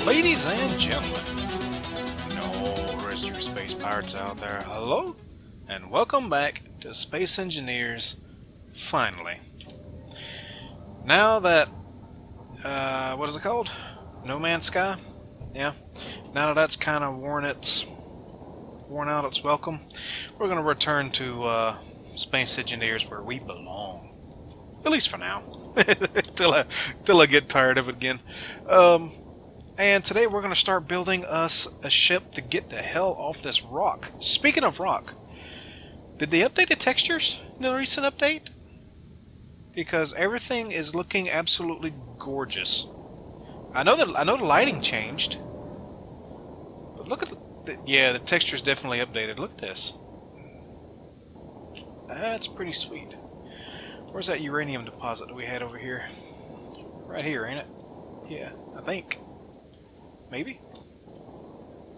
Ladies and gentlemen, and all the rest of your space pirates out there, hello, and welcome back to Space Engineers, finally. Now that, what is it called? No Man's Sky? Yeah. Now that that's kind of worn out its welcome, we're going to return to, Space Engineers where we belong. At least for now. till I get tired of it again. And today we're going to start building us a ship to get the hell off this rock. Speaking of rock, did they update the textures in the recent update? Because everything is looking absolutely gorgeous. I know the lighting changed, but look at the texture's definitely updated. Look at this. That's pretty sweet. Where's that uranium deposit that we had over here? Right here, ain't it? Yeah, I think. Maybe?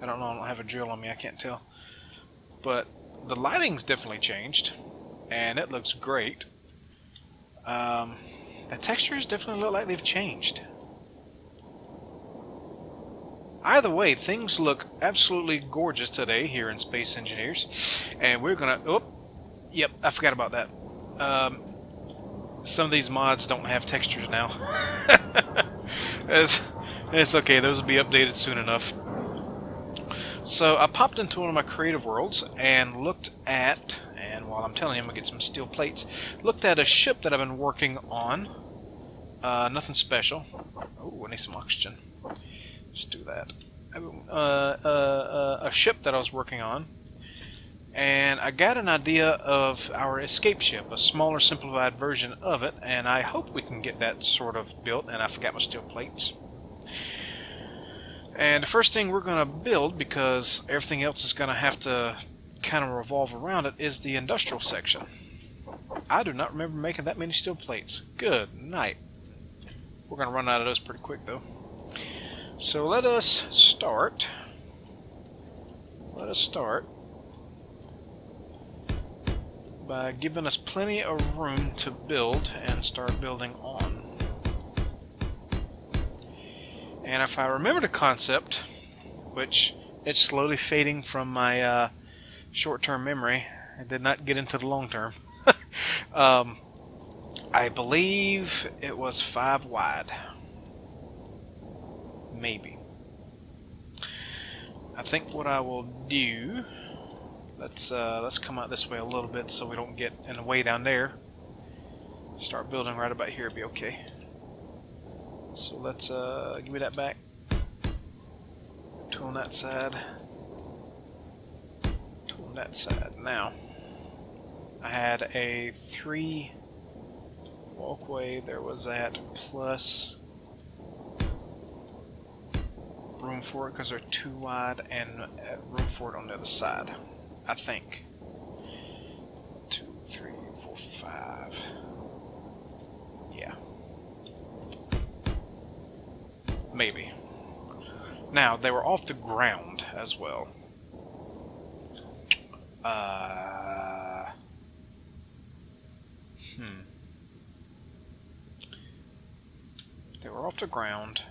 I don't know, I don't have a drill on me, I can't tell. But the lighting's definitely changed, and it looks great. The textures definitely look like they've changed. Either way, things look absolutely gorgeous today here in Space Engineers. And we're gonna... Oh, yep, I forgot about that. Some of these mods don't have textures now. It's okay, those will be updated soon enough. So I popped into one of my creative worlds and looked at, and while I'm telling you, I'm going to get some steel plates, looked at a ship that I've been working on. Nothing special. Oh, I need some oxygen. Let's do that. A ship that I was working on. And I got an idea of our escape ship, a smaller, simplified version of it, and I hope we can get that sort of built, and I forgot my steel plates. And the first thing we're going to build, because everything else is going to have to kind of revolve around it, is the industrial section. I do not remember making that many steel plates. Good night. We're going to run out of those pretty quick, though. So let us start. By giving us plenty of room to build and start building on. And if I remember the concept, which it's slowly fading from my short-term memory, I did not get into the long-term. I believe it was 5 wide. Maybe. I think what I will do... Let's come out this way a little bit so we don't get in the way down there. Start building right about here, be okay. So let's give me that back. Two on that side. Two on that side. Now, I had a 3 walkway. There was that plus room for it because they're 2 wide and room for it on the other side. I think. 1, 2, 3, 4, 5. Yeah. Maybe. Now, they were off the ground as well. They were off the ground.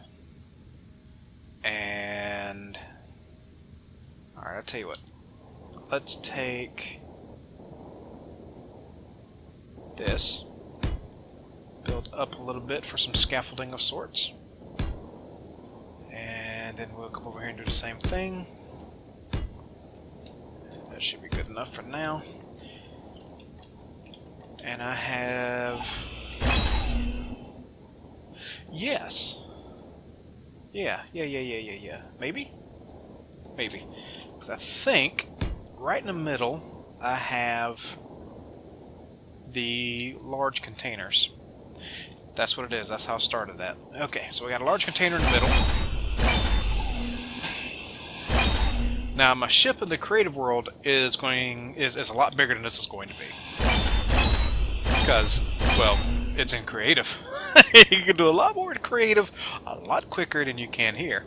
And... Alright, I'll tell you what. Let's take this, build up a little bit for some scaffolding of sorts, and then we'll come over here and do the same thing. That should be good enough for now. And I have... Yes. Yeah. Maybe? Maybe. Because I think... right in the middle, I have the large containers. That's what it is. That's how I started that. Okay, so we got a large container in the middle. Now, my ship in the creative world is a lot bigger than this is going to be. Because, well, it's in creative. You can do a lot more in creative a lot quicker than you can here.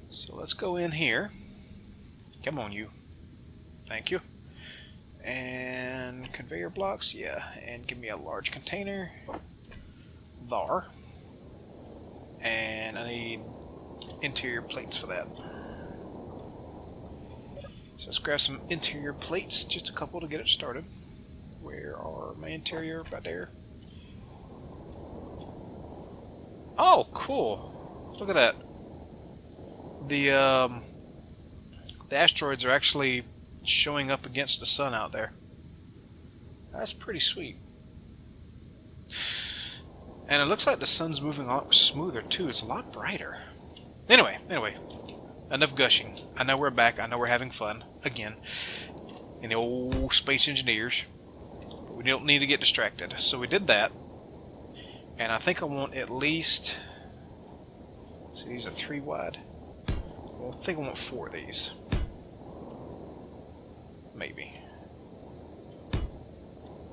So let's go in here. Come on, you. Thank you. And conveyor blocks, yeah. And give me a large container. There. And I need interior plates for that. So let's grab some interior plates, just a couple to get it started. Where are my interior? Right there. Oh, cool! Look at that. The asteroids are actually showing up against the sun out there. That's pretty sweet. And it looks like the sun's moving a lot smoother too. It's a lot brighter. Anyway, enough gushing. I know we're back. I know we're having fun again in the old Space Engineers. But we don't need to get distracted. So we did that. And I think I want at least... See, these are 3 wide. I think I want 4 of these. Maybe.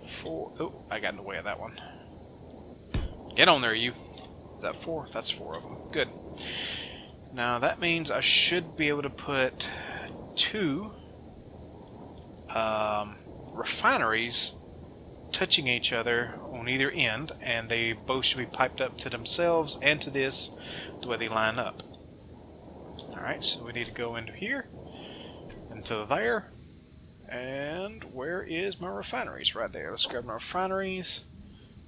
4. Oh, I got in the way of that one. Get on there, you. Is that 4? That's 4 of them. Good. Now that means I should be able to put 2 refineries touching each other on either end, and they both should be piped up to themselves and to this the way they line up. Alright, so we need to go into here, into there, and where is my refineries? Right there. Let's grab my refineries,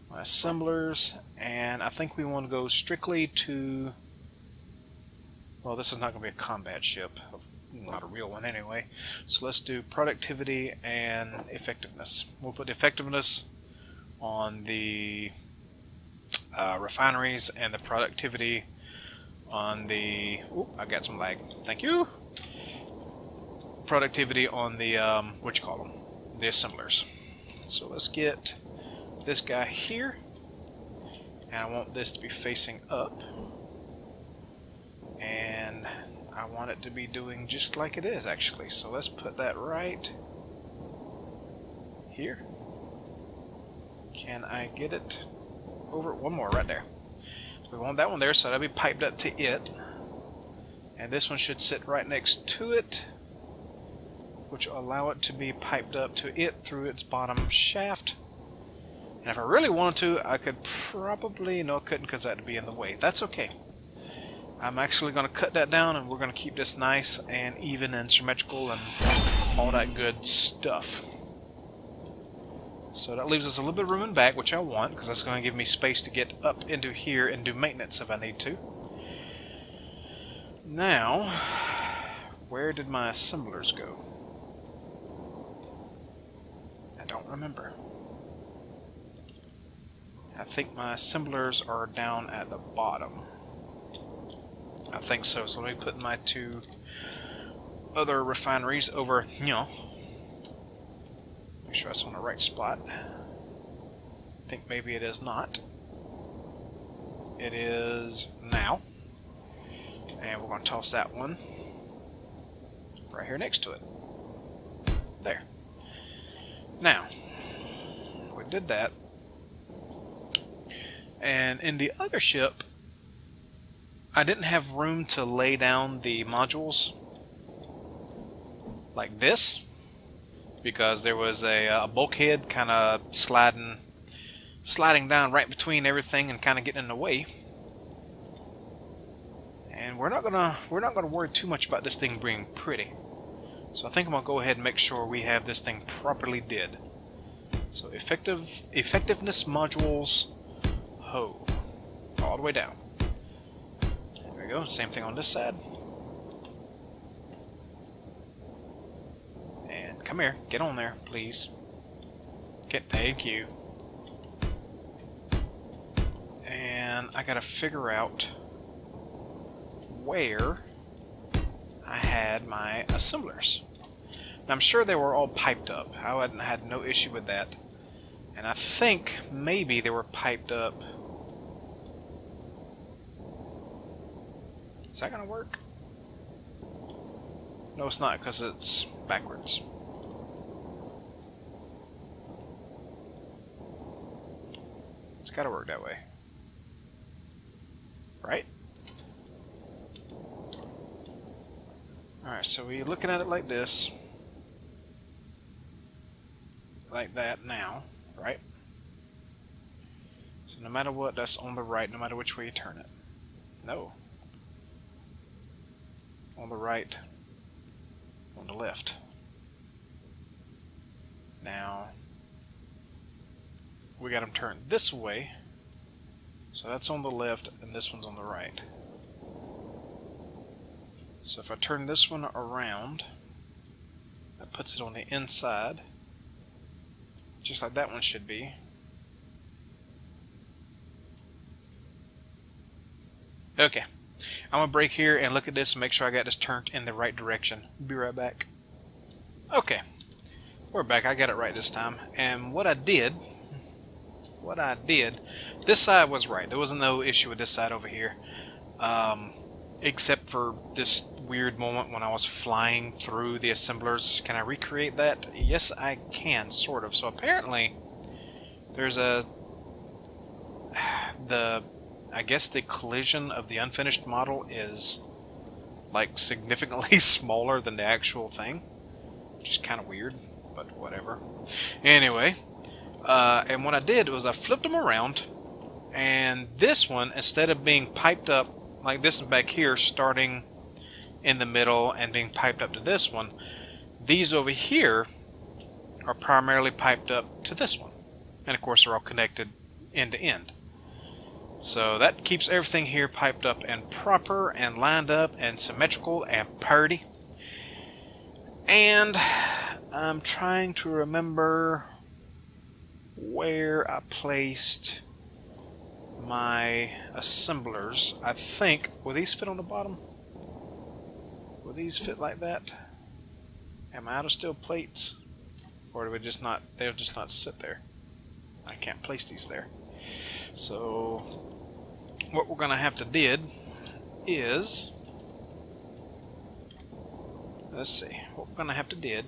my assemblers, and I think we want to go strictly to... Well, this is not going to be a combat ship. Not a real one anyway. So let's do productivity and effectiveness. We'll put effectiveness on the refineries and the productivity on the... Oop, I got some lag. Thank you. Productivity on the, what you call them? The assemblers. So let's get this guy here. And I want this to be facing up. And I want it to be doing just like it is, actually. So let's put that right here. Can I get it over? One more right there. We want that one there, so that'll be piped up to it. And this one should sit right next to it, which will allow it to be piped up to it through its bottom shaft. And if I really wanted to, I could probably... No, I couldn't, because that would be in the way. That's okay. I'm actually going to cut that down, and we're going to keep this nice and even and symmetrical and all that good stuff. So that leaves us a little bit of room in back, which I want, because that's going to give me space to get up into here and do maintenance if I need to. Now, where did my assemblers go? I don't remember. I think my assemblers are down at the bottom. I think so. So let me put my 2 other refineries over, make sure that's on the right spot. I think maybe it is not. It is now. And we're going to toss that one right here next to it. There. Now, we did that. And in the other ship, I didn't have room to lay down the modules like this because there was a bulkhead kind of sliding down right between everything and kind of getting in the way. And we're not gonna worry too much about this thing being pretty. So I think I'm gonna go ahead and make sure we have this thing properly did. So effectiveness modules, ho, all the way down. There we go. Same thing on this side. And come here, get on there, please. Thank you. And I gotta figure out where I had my assemblers. Now, I'm sure they were all piped up. I had no issue with that. And I think maybe they were piped up. Is that gonna work? No, it's not, because it's backwards. It's gotta work that way. Right? Alright, so we're looking at it like this. Like that now, right? So no matter what, that's on the right, no matter which way you turn it. No. on the right, on the left. Now, we got them turned this way, so that's on the left and this one's on the right. So if I turn this one around, that puts it on the inside, just like that one should be. Okay, I'm going to break here and look at this and make sure I got this turned in the right direction. Be right back. Okay, we're back. I got it right this time. And what I did, this side was right. There was no issue with this side over here. Except for this weird moment when I was flying through the assemblers. Can I recreate that? Yes, I can, sort of. So apparently, there's I guess the collision of the unfinished model is like significantly smaller than the actual thing, which is kind of weird, but whatever. Anyway, and what I did was I flipped them around, and this one, instead of being piped up like this one back here, starting in the middle and being piped up to this one, these over here are primarily piped up to this one. And of course they're all connected end to end. So that keeps everything here piped up and proper and lined up and symmetrical and purty. And I'm trying to remember where I placed my assemblers. I think, will these fit on the bottom? Will these fit like that? Am I out of steel plates? Or do we just not, they'll just not sit there? I can't place these there. So what we're gonna have to did is, let's see, what we're gonna have to did,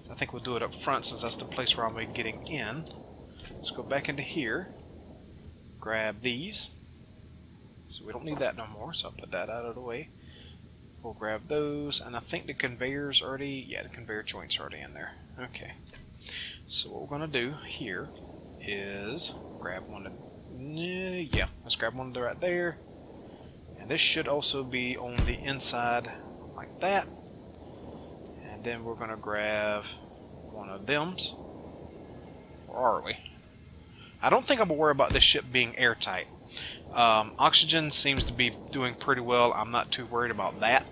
so I think we'll do it up front since that's the place where I'm getting in. Let's go back into here, grab these, so we don't need that no more, so I'll put that out of the way. We'll grab those, and I think the conveyor's already, yeah, the conveyor joint's already in there. Okay, so what we're going to do here is grab one of, yeah, let's grab one right there, and this should also be on the inside like that, and then we're going to grab one of them's. Where are we? I don't think I'm going to worry about this ship being airtight. Oxygen seems to be doing pretty well. I'm not too worried about that.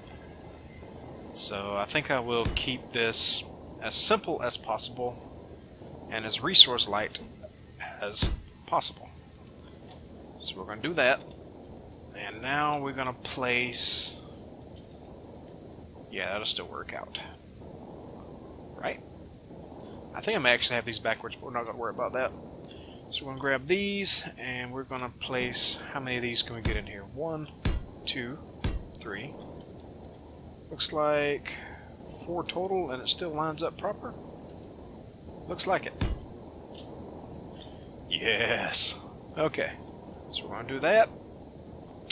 So I think I will keep this as simple as possible and as resource light as possible. So we're going to do that. And now we're going to place... yeah, that'll still work out. Right? I think I may actually have these backwards, but we're not going to worry about that. So we're going to grab these, and we're going to place, how many of these can we get in here? 1, 2, 3. Looks like 4 total, and it still lines up proper. Looks like it. Yes. Okay. So we're going to do that.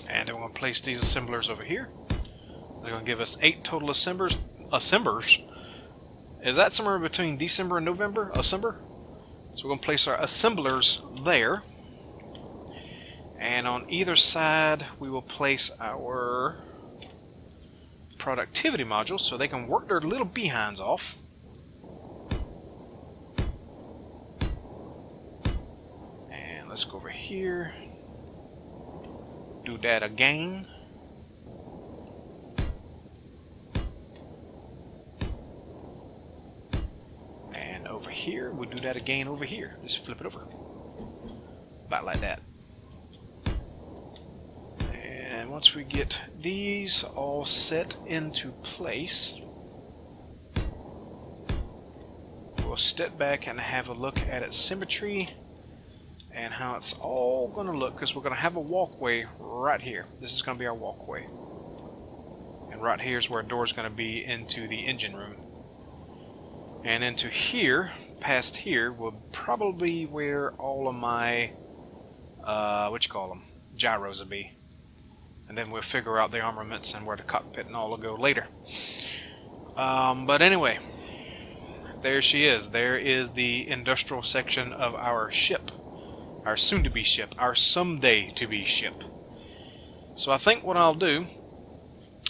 And then we're going to place these assemblers over here. They're going to give us 8 total assemblers. Assemblers? Is that somewhere between December and November? Assember? So we're going to place our assemblers there. And on either side, we will place our productivity modules so they can work their little behinds off. And let's go over here. Do that again. And over here, we'll do that again over here. Just flip it over. About like that. And once we get these all set into place, we'll step back and have a look at its symmetry and how it's all going to look, because we're going to have a walkway right here. This is going to be our walkway. And right here is where a door is going to be into the engine room. And into here, past here, will probably where all of my, gyros will be. And then we'll figure out the armaments and where the cockpit and all will go later. But anyway, there she is. There is the industrial section of our ship. Our soon-to-be ship. Our someday-to-be ship. So I think what I'll do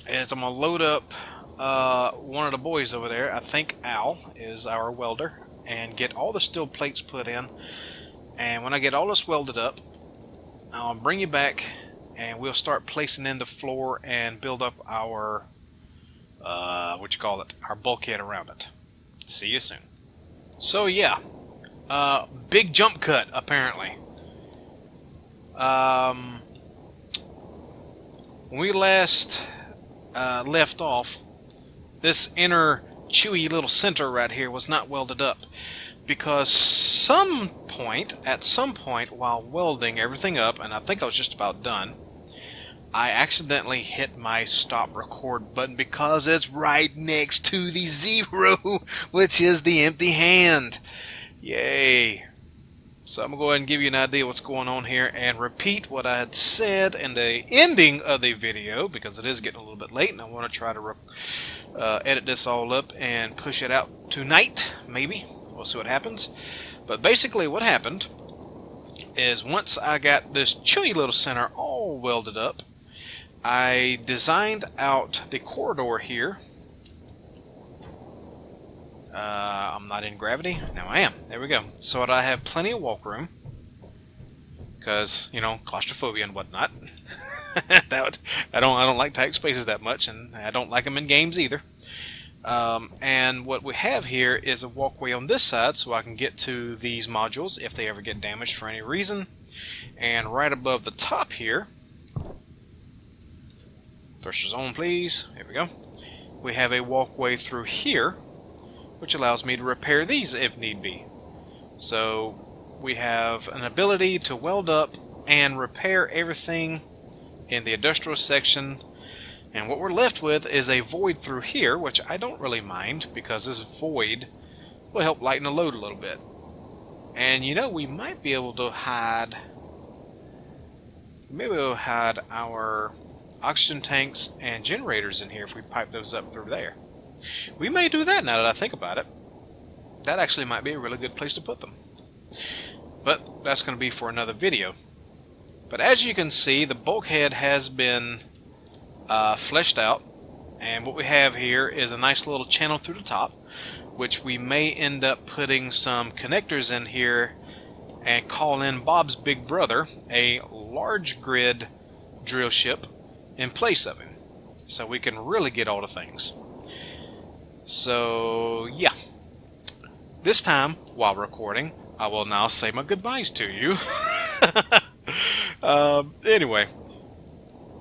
is I'm going to load up one of the boys over there. I think Al is our welder, and get all the steel plates put in. And when I get all this welded up, I'll bring you back and we'll start placing in the floor and build up our our bulkhead around it. See you soon. So yeah, big jump cut apparently. When we last left off, this inner chewy little center right here was not welded up because at some point while welding everything up, and I think I was just about done, I accidentally hit my stop record button because it's right next to the 0, which is the empty hand. Yay. So I'm going to go ahead and give you an idea what's going on here and repeat what I had said in the ending of the video, because it is getting a little bit late and I want to try to edit this all up and push it out tonight, maybe. We'll see what happens. But basically what happened is once I got this chewy little center all welded up, I designed out the corridor here. I'm not in gravity. Now I am. There we go. So that I have plenty of walk room. Because, you know, claustrophobia and whatnot. I don't like tight spaces that much, and I don't like them in games either. And what we have here is a walkway on this side so I can get to these modules if they ever get damaged for any reason. And right above the top here, thrusters on please, here we go, we have a walkway through here which allows me to repair these if need be. So we have an ability to weld up and repair everything in the industrial section. And what we're left with is a void through here, which I don't really mind because this void will help lighten the load a little bit. And you know, we might be able to hide, maybe we'll hide our oxygen tanks and generators in here if we pipe those up through there. We may do that now that I think about it. That actually might be a really good place to put them. But that's going to be for another video. But as you can see, the bulkhead has been fleshed out, and what we have here is a nice little channel through the top, which we may end up putting some connectors in here and call in Bob's big brother, a large grid drill ship, in place of him, so we can really get all the things. So yeah, this time while recording I will now say my goodbyes to you. Anyway,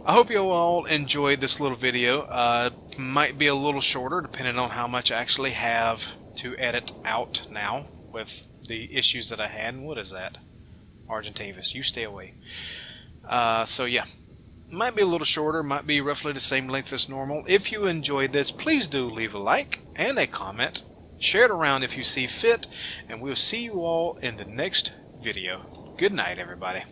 I hope you all enjoyed this little video. Might be a little shorter depending on how much I actually have to edit out now with the issues that I had. And what is that? Argentavis, you stay away. So yeah, might be a little shorter, might be roughly the same length as normal. If you enjoyed this, please do leave a like and a comment. Share it around if you see fit, and we'll see you all in the next video. Good night, everybody.